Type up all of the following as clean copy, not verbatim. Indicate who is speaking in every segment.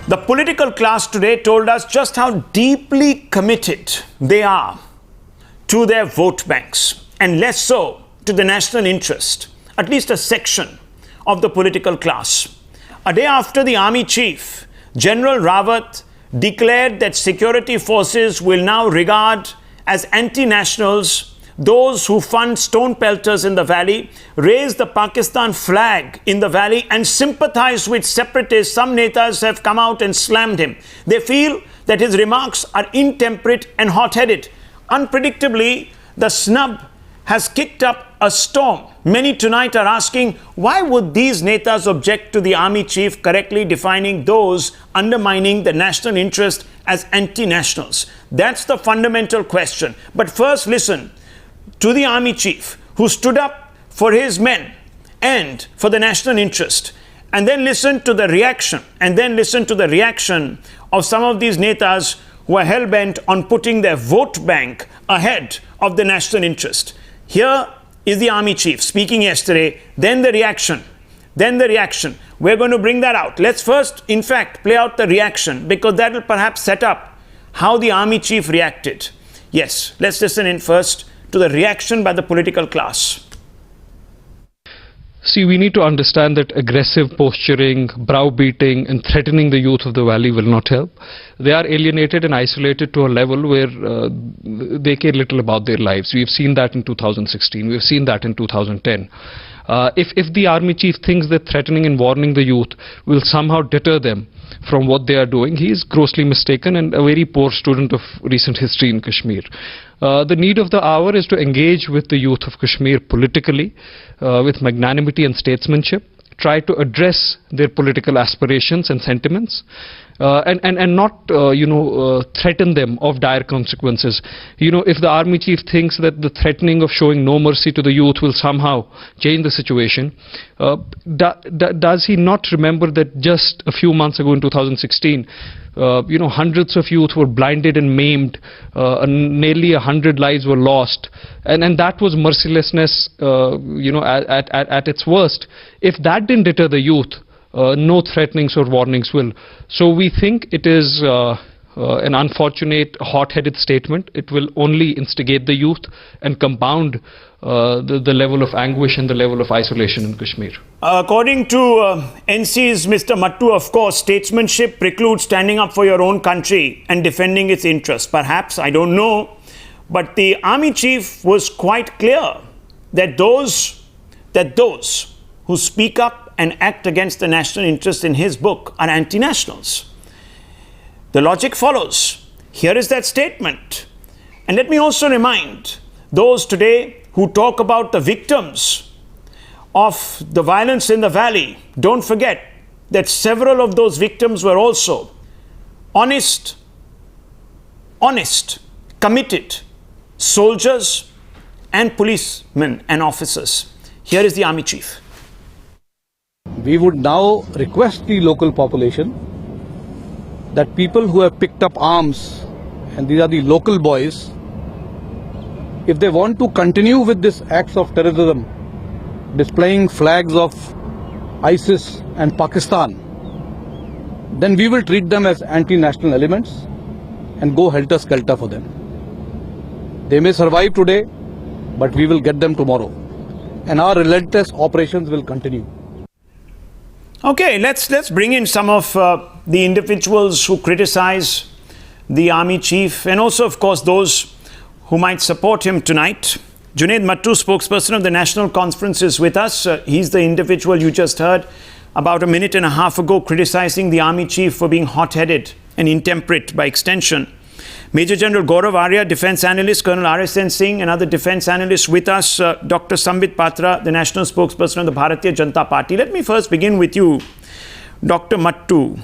Speaker 1: The political class today told us just how deeply committed they are to their vote banks, and less so to the national interest, at least a section of the political class. A day after the army chief, General Rawat, declared that security forces will now regard as anti-nationals those who fund stone pelters in the valley, raise the Pakistan flag in the valley, and sympathize with separatists. Some Netas have come out and slammed him. They feel that his remarks are intemperate and hot-headed. Unpredictably, the Snub has kicked up a storm. Many tonight are asking, why would these Netas object to the army chief correctly defining those undermining the national interest as anti-nationals? That's the fundamental question. But first, listen to the army chief, who stood up for his men and for the national interest, and then listen to the reaction, of some of these Netas who are hell-bent on putting their vote bank ahead of the national interest. Here is the army chief speaking yesterday, then the reaction. We're going to bring that out. Let's first, in fact, play out the reaction, because that will perhaps set up how the army chief reacted. Yes, let's listen in first to the reaction by the political class.
Speaker 2: See, we need to understand that aggressive posturing, browbeating and threatening the youth of the valley will not help. They are alienated and isolated to a level where they care little about their lives. We've seen that in 2016. We've seen that in 2010. If the army chief thinks that threatening and warning the youth will somehow deter them from what they are doing, he is grossly mistaken and a very poor student of recent history in Kashmir. The need of the hour is to engage with the youth of Kashmir politically, with magnanimity and statesmanship, try to address their political aspirations and sentiments, and not threaten them of dire consequences. If the army chief thinks that the threatening of showing no mercy to the youth will somehow change the situation, does he not remember that just a few months ago in 2016, hundreds of youth were blinded and maimed, nearly 100 lives were lost, and that was mercilessness at its worst. If that didn't deter the youth, no threatenings or warnings will. So we think it is an unfortunate, hot-headed statement. It will only instigate the youth and compound the level of anguish and the level of isolation in Kashmir.
Speaker 1: According to NC's Mr. Mattu, of course, statesmanship precludes standing up for your own country and defending its interests. Perhaps, I don't know, but the army chief was quite clear that those who speak up and act against the national interest in his book are anti-nationals. The logic follows. Here is that statement. And let me also remind those today who talk about the victims of the violence in the valley, don't forget that several of those victims were also honest, committed soldiers and policemen and officers. Here is the army chief.
Speaker 3: We would now request the local population that people who have picked up arms, and these are the local boys, if they want to continue with these acts of terrorism, displaying flags of ISIS and Pakistan, then we will treat them as anti-national elements and go helter-skelter for them. They may survive today, but we will get them tomorrow. And our relentless operations will continue.
Speaker 1: Okay, let's bring in some of the individuals who criticize the army chief, and also, of course, those who might support him tonight. Junaid Mattu, spokesperson of the National Conference, is with us. He's the individual you just heard about a minute and a half ago criticizing the army chief for being hot-headed and intemperate by extension. Major General Gaurav Arya, defense analyst, Colonel R.S.N. Singh, another defense analyst with us, Dr. Sambit Patra, the national spokesperson of the Bharatiya Janata Party. Let me first begin with you, Dr. Mattu.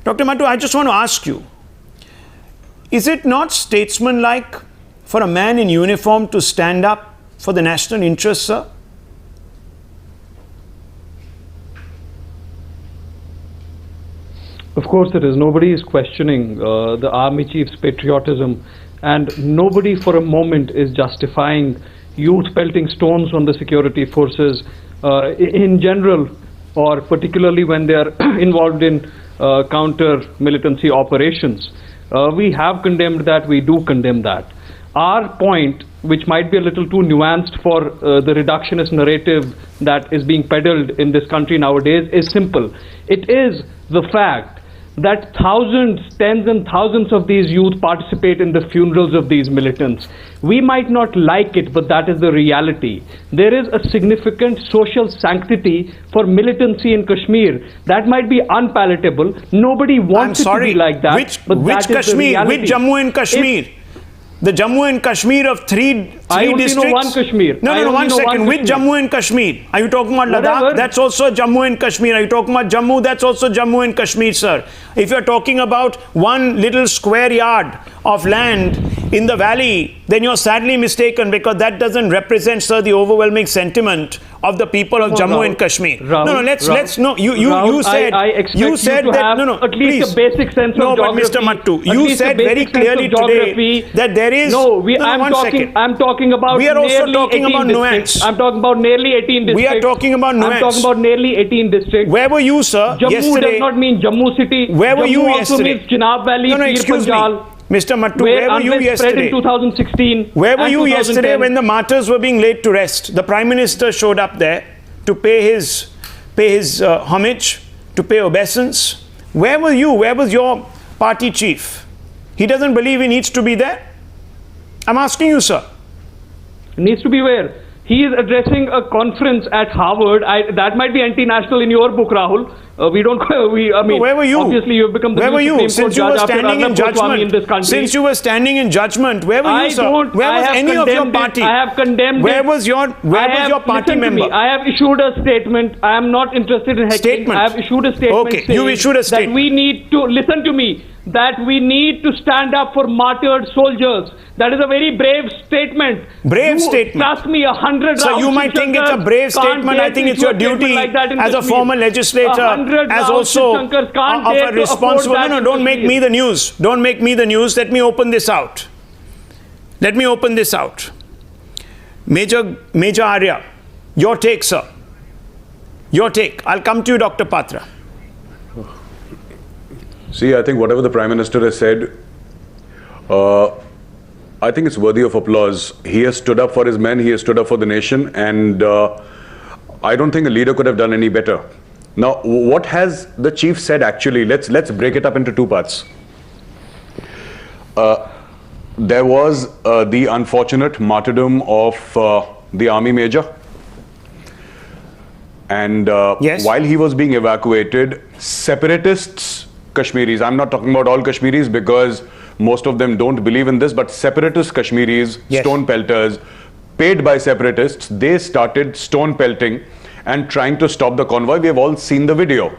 Speaker 1: Dr. Mattu, I just want to ask you, is it not statesmanlike for a man in uniform to stand up for the national interest, sir?
Speaker 2: Of course it is. Nobody is questioning the army chief's patriotism, and nobody for a moment is justifying youth pelting stones on the security forces in general, or particularly when they are involved in counter militancy operations. We have condemned that, we do condemn that. Our point, which might be a little too nuanced for the reductionist narrative that is being peddled in this country nowadays, is simple. It is the fact that thousands, tens and thousands of these youth participate in the funerals of these militants. We might not like it, but that is the reality. There is a significant social sanctity for militancy in Kashmir. That might be unpalatable. Nobody wants it to be like that.
Speaker 1: Which Kashmir? Which Jammu and Kashmir? The Jammu and Kashmir of three
Speaker 2: I only
Speaker 1: districts?
Speaker 2: know one Kashmir.
Speaker 1: No, 1 second. Which Jammu and Kashmir? Are you talking about
Speaker 2: Whatever.
Speaker 1: Ladakh? That's also Jammu and Kashmir. Are you talking about Jammu? That's also Jammu and Kashmir, sir. If you're talking about one little square yard of land in the valley, then you're sadly mistaken, because that doesn't represent, sir, the overwhelming sentiment of the people of Jammu and Kashmir. You said that
Speaker 2: at least a basic sense of geography.
Speaker 1: But Mr. Mattu, you said very clearly today that there is
Speaker 2: I'm talking about
Speaker 1: we are also talking about nuance.
Speaker 2: I'm talking about nearly 18 districts.
Speaker 1: We are talking about nuance.
Speaker 2: I'm talking about nearly 18 districts.
Speaker 1: Where were you, sir,
Speaker 2: Jammu
Speaker 1: yesterday?
Speaker 2: does not mean Jammu city.
Speaker 1: Where were you
Speaker 2: Jammu also
Speaker 1: yesterday?
Speaker 2: means Chenab Valley,
Speaker 1: Excuse me. Mr. Mattu, where were you yesterday?
Speaker 2: In 2016.
Speaker 1: Where were you yesterday when the martyrs were being laid to rest? The Prime Minister showed up there to pay his homage, to pay obeisance. Where were you? Where was your party chief? He doesn't believe he needs to be there? I'm asking you, sir.
Speaker 2: Needs to be where? He is addressing a conference at Harvard. That might be anti-national in your book, Rahul.
Speaker 1: Where were you?
Speaker 2: Obviously, you've become the
Speaker 1: where were you? Since you were standing in judgment
Speaker 2: in this country.
Speaker 1: Since you were standing in judgment, where were you, sir? Where was any of your party?
Speaker 2: I have condemned
Speaker 1: Where was your party member?
Speaker 2: I have issued a statement. I am not interested in heckling. I have issued a statement saying
Speaker 1: you issued a statement.
Speaker 2: that we need to, listen to me, that we need to stand up for martyred soldiers. That is a very brave statement.
Speaker 1: Brave statement.
Speaker 2: Trust me, 100
Speaker 1: So you might think it's a brave statement. I think it's your duty as a former legislator, as also of a responsible. No, don't make me the news. Don't make me the news. Let me open this out. Major Arya, your take, sir. Your take. I'll come to you, Dr. Patra.
Speaker 4: See, I think whatever the Prime Minister has said, I think it's worthy of applause. He has stood up for his men, he has stood up for the nation, and I don't think a leader could have done any better. Now, what has the chief said actually? Let's break it up into two parts. There was the unfortunate martyrdom of the army major. And while he was being evacuated, separatists, Kashmiris, I'm not talking about all Kashmiris because most of them don't believe in this, but separatist Kashmiris, stone pelters, paid by separatists, they started stone pelting and trying to stop the convoy. We have all seen the video.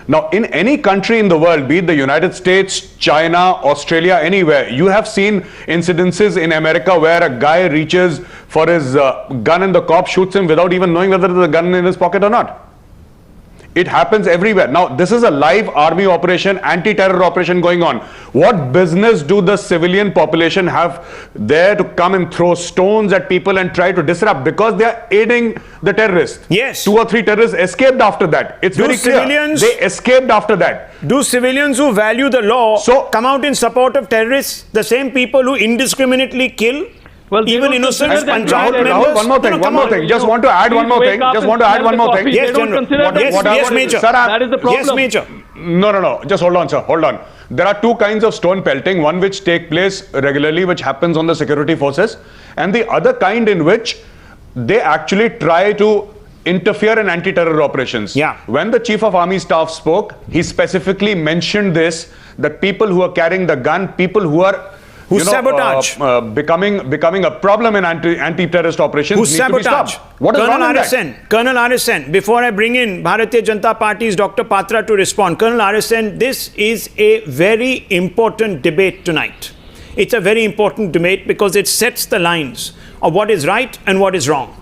Speaker 4: Now, in any country in the world, be it the United States, China, Australia, anywhere, you have seen incidences in America where a guy reaches for his gun and the cop shoots him without even knowing whether there's a gun in his pocket or not. It happens everywhere. Now, this is a live army operation, anti-terror operation going on. What business do the civilian population have there to come and throw stones at people and try to disrupt? Because they are aiding the terrorists.
Speaker 1: Yes.
Speaker 4: 2 or 3 terrorists escaped after that. It's very clear. They escaped after that.
Speaker 1: Do civilians who value the law come out in support of terrorists, the same people who indiscriminately kill?
Speaker 2: Well,
Speaker 1: even innocent Panchayat members.
Speaker 4: Rahul, one more thing. Just want to add one more thing.
Speaker 1: Yes, General. Yes, Major.
Speaker 2: That is the problem.
Speaker 1: Yes, Major.
Speaker 4: No. Just hold on, sir. Hold on. There are 2 kinds of stone pelting. One which take place regularly, which happens on the security forces, and the other kind in which they actually try to interfere in anti-terror operations.
Speaker 1: Yeah.
Speaker 4: When the Chief of Army Staff spoke, he specifically mentioned this, that people who are carrying the gun, people who are
Speaker 1: sabotage,
Speaker 4: becoming a problem in anti-terrorist operations.
Speaker 1: Who sabotage?
Speaker 4: What is wrong with that?
Speaker 1: Colonel RSN, before I bring in Bharatiya Janata Party's Dr. Patra to respond, Colonel RSN, this is a very important debate tonight. It's a very important debate because it sets the lines of what is right and what is wrong.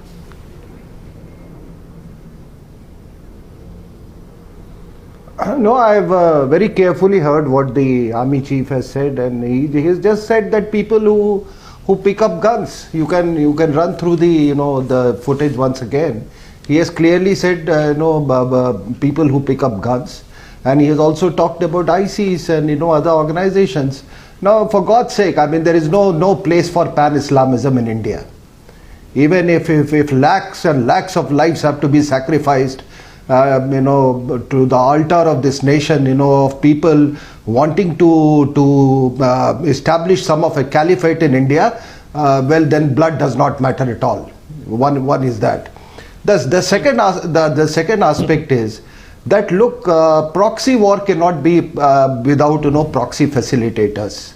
Speaker 5: No, I've very carefully heard what the army chief has said, and he has just said that people who pick up guns, you can run through the the footage once again. He has clearly said people who pick up guns, and he has also talked about ISIS and other organizations. Now, for God's sake, I mean, there is no place for pan-Islamism in India. Even if lakhs and lakhs of lives have to be sacrificed, to the altar of this nation, of people wanting to establish some of a caliphate in India, well, then blood does not matter at all. One is that. The second aspect is that, look, proxy war cannot be without proxy facilitators.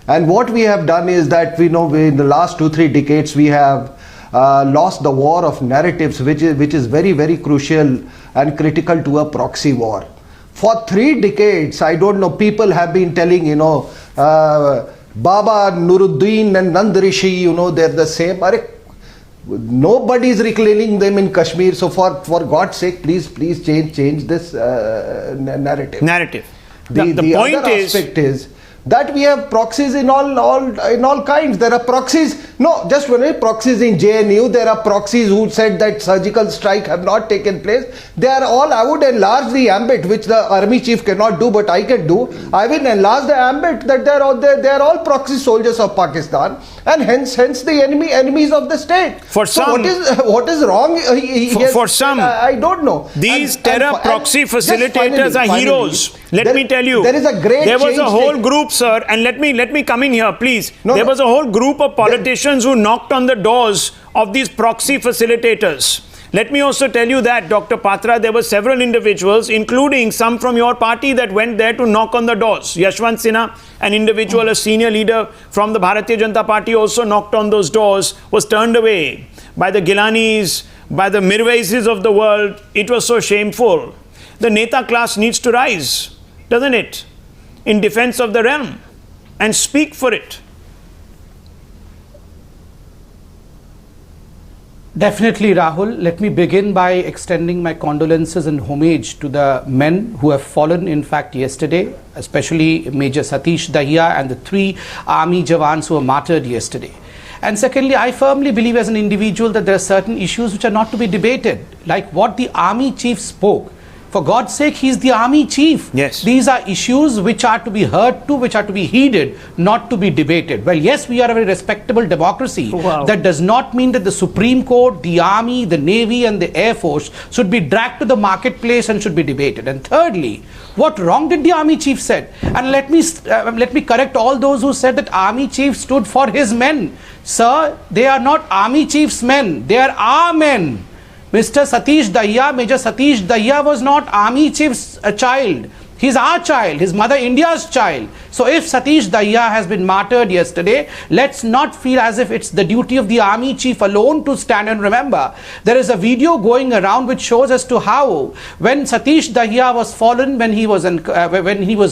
Speaker 5: And what we have done is that we in the last 2-3 decades we have lost the war of narratives, which is very, very crucial and critical to a proxy war. For 3 decades, I don't know, people have been telling, Baba Nuruddin and Nand Rishi, they're the same. Nobody is reclaiming them in Kashmir. So for God's sake, please change this narrative. The point other aspect is that we have proxies in all kinds. There are proxies. No, just one proxies in JNU. There are proxies who said that surgical strike have not taken place. They are all. I would enlarge the ambit, which the army chief cannot do, but I can do. I will enlarge the ambit that they are all proxy soldiers of Pakistan, and hence the enemies of the state.
Speaker 1: For some,
Speaker 5: what is wrong?
Speaker 1: For some,
Speaker 5: I don't know.
Speaker 1: These terror proxy facilitators are heroes. Let me tell you,
Speaker 5: there is a great.
Speaker 1: There was a whole group, sir, and let me come in here, please. There was a whole group of politicians who knocked on the doors of these proxy facilitators. Let me also tell you that, Dr. Patra, there were several individuals, including some from your party, that went there to knock on the doors. Yashwant Sinha, an individual, a senior leader from the Bharatiya Janata Party, also knocked on those doors, was turned away by the Gilanis, by the Mirwaisis of the world. It was so shameful. The Neta class needs to rise, doesn't it, in defense of the realm and speak for it.
Speaker 6: Definitely, Rahul. Let me begin by extending my condolences and homage to the men who have fallen, in fact, yesterday, especially Major Satish Dahiya and the 3 army jawans who were martyred yesterday. And secondly, I firmly believe as an individual that there are certain issues which are not to be debated, like what the army chief spoke. For God's sake, he's the army chief.
Speaker 1: Yes.
Speaker 6: These are issues which are to be heard to, which are to be heeded, not to be debated. Well, yes, we are a very respectable democracy.
Speaker 1: Wow.
Speaker 6: That does not mean that the Supreme Court, the Army, the Navy and the Air Force should be dragged to the marketplace and should be debated. And thirdly, what wrong did the army chief said? And let me correct all those who said that army chief stood for his men. Sir, they are not army chief's men. They are our men. Mr. Satish Dahiya, Major Satish Dahiya was not army chief's child. He's our child, his mother India's child. So if Satish Dahiya has been martyred yesterday, let's not feel as if it's the duty of the army chief alone to stand and remember. There is a video going around which shows as to how when Satish Dahiya was fallen, when he was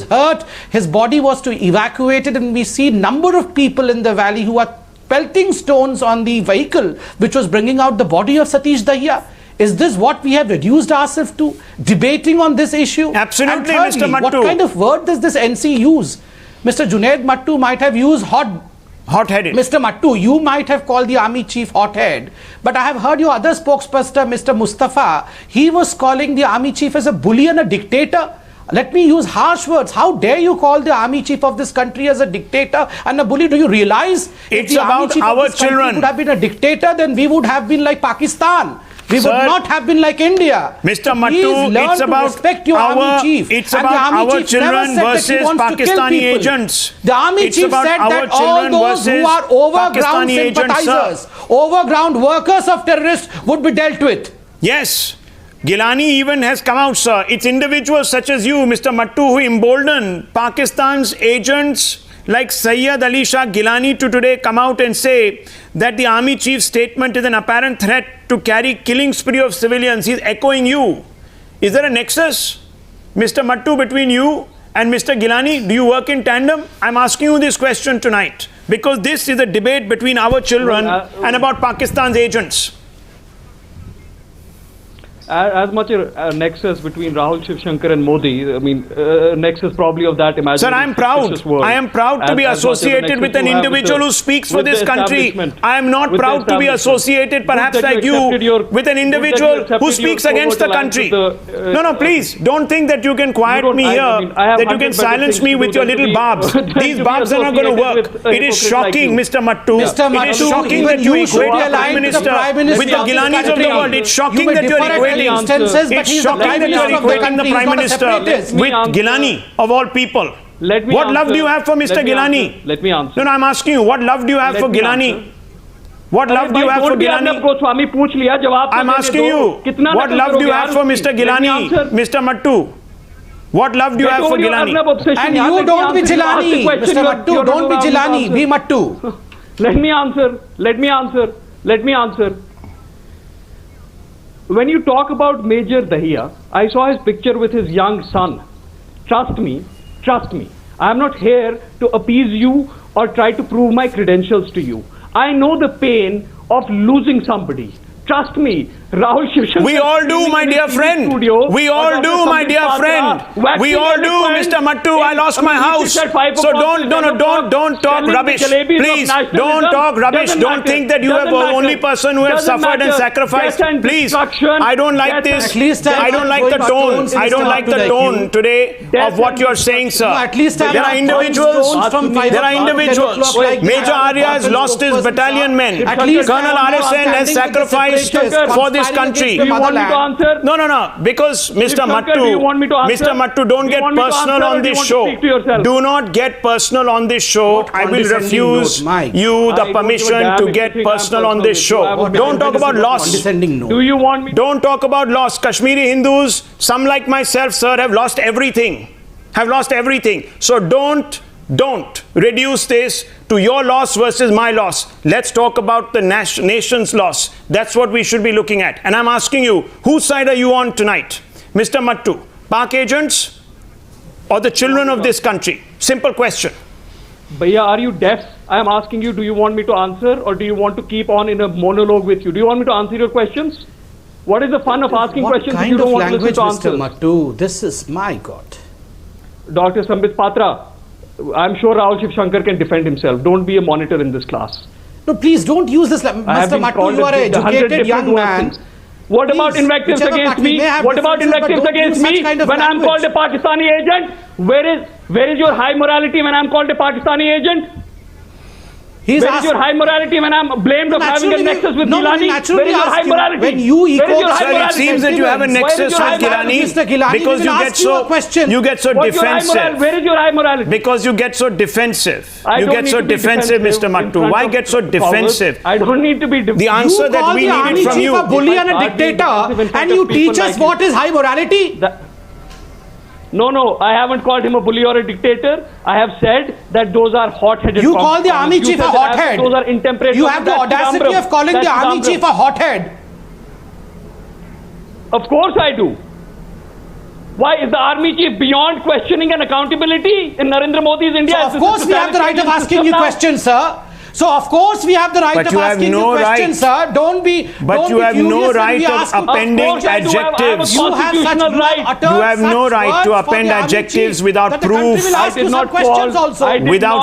Speaker 6: hurt, his body was to be evacuated, and we see number of people in the valley who are pelting stones on the vehicle which was bringing out the body of Satish Dahiya. Is this what we have reduced ourselves to? Debating on this issue?
Speaker 1: Absolutely,
Speaker 6: and thirdly,
Speaker 1: Mr. Mattu.
Speaker 6: what kind of word does this NC use? Mr. Junaid Mattu might have used hot-headed. Mr. Mattu, you might have called the army chief hot-head, but I have heard your other spokesperson, Mr. Mustafa, he was calling the army chief as a bully and a dictator. Let me use harsh words. How dare you call the army chief of this country as a dictator and a bully? Do you realize if the army chief of this country would have been a dictator, then we would have been like Pakistan. We would not have been like India.
Speaker 1: Mr. Mattu, it's about
Speaker 6: respect your army chief.
Speaker 1: It's about our children versus Pakistani agents.
Speaker 6: The army chief said that all those who are overground sympathizers, overground workers of terrorists would be dealt with.
Speaker 1: Yes. Gilani even has come out, sir. It's individuals such as you, Mr. Mattu, who embolden Pakistan's agents like Sayyid Ali Shah Gilani to today come out and say that the army chief's statement is an apparent threat to carry killing spree of civilians. He's echoing you. Is there a nexus, Mr. Mattu, between you and Mr. Gilani? Do you work in tandem? I'm asking you this question tonight because this is a debate between our children and about Pakistan's agents.
Speaker 7: as much a nexus between Rahul Shivshankar and Modi. I mean, nexus probably of that imaginary.
Speaker 1: Sir, I am proud. I am proud to be associated with an individual who speaks for this country. I am not proud to be associated, perhaps like you, with an individual who speaks against the country. No, please, don't think that you can quiet me here, that you can silence me with your little barbs. These barbs are not going to work. It is shocking, Mr. Mattu. It is shocking that you equate the Prime Minister with the Gilanis of the world. It's shocking that you are equating. It's shocking that you are equating the Prime Minister with Gilani, of all people. What love do you have for Mr. Gilani?
Speaker 7: Let me answer.
Speaker 1: No, I'm asking you, what love do you have for Gilani? What love do you have for Gilani? I'm asking you, what love do you have for Mr. Gilani, Mr. Mattu? What love do you have for Gilani?
Speaker 6: And you don't be Gilani, Mr. Mattu. Don't be Gilani, be Mattu.
Speaker 7: Let me answer. When you talk about Major Dahiya, I saw his picture with his young son. Trust me, I am not here to appease you or try to prove my credentials to you. I know the pain of losing somebody. Trust me, Rahul Shivshankar.
Speaker 1: We all do, my dear friend. We all do, my dear friend. We all do, Mr. Mattu. I lost my house. So don't talk rubbish. Please, don't talk rubbish. Don't think that you are the only person who has suffered and sacrificed. Please, I don't like this. I don't like the tone. I don't like the tone today of what you are saying, sir. There are individuals. Major Arya has lost his battalion men. Colonel RSN has sacrificed for this country.
Speaker 7: Do you want me to answer?
Speaker 1: No. Because Mr. Mattu, don't get personal on this show. Do not get personal on this show. I will refuse you the permission to get personal on this show. Don't talk about loss.
Speaker 7: Do you want me?
Speaker 1: Don't talk about loss. Kashmiri Hindus, some like myself, sir, have lost everything. So don't reduce this to your loss versus my loss. Let's talk about the nation's loss. That's what we should be looking at. And I'm asking you, whose side are you on tonight? Mr. Mattu, Pak agents or the children of this country? Simple question.
Speaker 7: Bhaiya, are you deaf? I am asking you, do you want me to answer or do you want to keep on in a monologue with you? Do you want me to answer your questions? What is the fun of asking questions if you don't want to listen to answers?
Speaker 6: Mr. Mattu, this is my God.
Speaker 7: Dr. Sambit Patra, I'm sure Rahul Shivshankar can defend himself. Don't be a monitor in this class.
Speaker 6: No, please don't use this. Mr. Mattu, you are an educated young man.
Speaker 7: What about invectives against me? When I'm called a Pakistani agent? Where is your high morality when I'm called a Pakistani agent? Where is your high morality when I'm blamed of having a nexus with Gilani? Where is your high morality?
Speaker 6: When you
Speaker 1: Sir, it seems that you have a nexus with Gilani because you get so defensive.
Speaker 7: Where is your high morality?
Speaker 1: Because you get so defensive. You get so defensive, Mr. Mattu. Why get so defensive?
Speaker 7: I don't need to be defensive.
Speaker 1: The answer that we needed from you.
Speaker 6: You call the army chief a bully and a dictator, and you teach us what is high morality?
Speaker 7: No, I haven't called him a bully or a dictator. I have said that those are hot-headed.
Speaker 6: You call the army chief a hothead.
Speaker 7: Those are intemperate.
Speaker 6: You have the audacity of calling the army chief a hothead.
Speaker 7: Of course I do. Why is the army chief beyond questioning and accountability in Narendra Modi's India?
Speaker 6: So of course we have the right of asking you questions, sir. So of course we have the right of asking you questions, sir. Don't be.
Speaker 1: But you have no right of appending adjectives.
Speaker 6: You have such
Speaker 1: you have no right to append adjectives without proof, without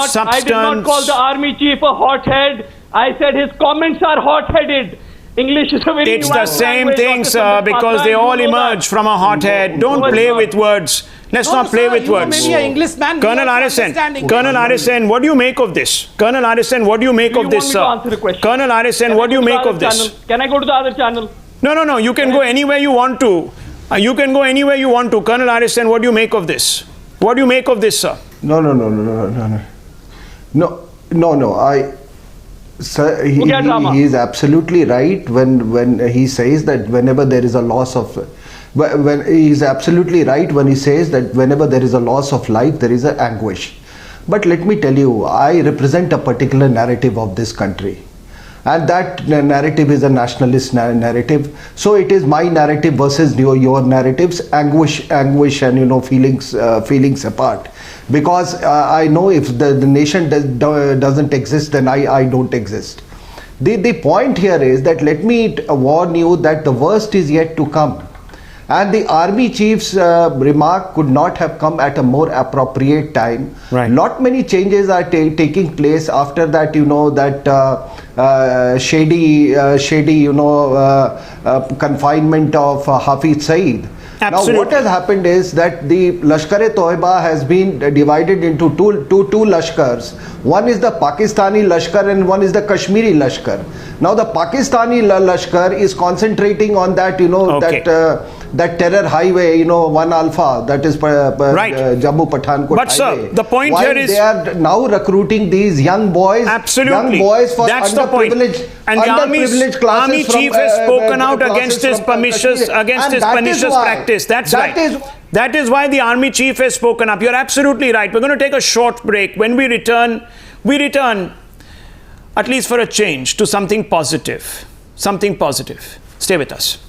Speaker 1: substance.
Speaker 7: I did not call the army chief a hothead. I said his comments are hot-headed. English is a very
Speaker 1: It's the same thing, sir, because they all emerge from a hothead. Don't play with words. Let's not play with words. Colonel RSN, what do you make of this? Colonel RSN, what do you make of this, sir? Colonel RSN, what do you make of this?
Speaker 7: Can I go to the other channel?
Speaker 1: No. You can go anywhere you want to. You can go anywhere you want to. Colonel RSN, what do you make of this? What do you make of this, sir?
Speaker 5: No. Sir, he is absolutely right when he says that whenever there is a loss of, when he is absolutely right when he says that whenever there is a loss of life, there is an anguish. But let me tell you, I represent a particular narrative of this country, and that narrative is a nationalist narrative. So it is my narrative versus your narratives, anguish, and feelings apart. Because I know if the nation doesn't exist, then I don't exist. The point here is that let me warn you that the worst is yet to come. And the army chief's remark could not have come at a more appropriate time.
Speaker 1: Right.
Speaker 5: Not many changes are taking place after that, shady, confinement of Hafiz Saeed.
Speaker 1: Absolutely.
Speaker 5: Now, what has happened is that the Lashkar-e-Toiba has been divided into two Lashkars. One is the Pakistani Lashkar and one is the Kashmiri Lashkar. Now, the Pakistani Lashkar is concentrating on that, that terror highway, 1 Alpha, that is Jammu Pathankot
Speaker 1: But
Speaker 5: highway.
Speaker 1: sir, the point
Speaker 5: While
Speaker 1: here is...
Speaker 5: they are now recruiting these young boys.
Speaker 1: Absolutely.
Speaker 5: Young boys for
Speaker 1: That's the point.
Speaker 5: And
Speaker 1: the army
Speaker 5: classes
Speaker 1: chief has spoken out against this pernicious practice. That's right. That is why the army chief has spoken up. You're absolutely right. We're going to take a short break. When we return, at least for a change, to something positive. Something positive. Stay with us.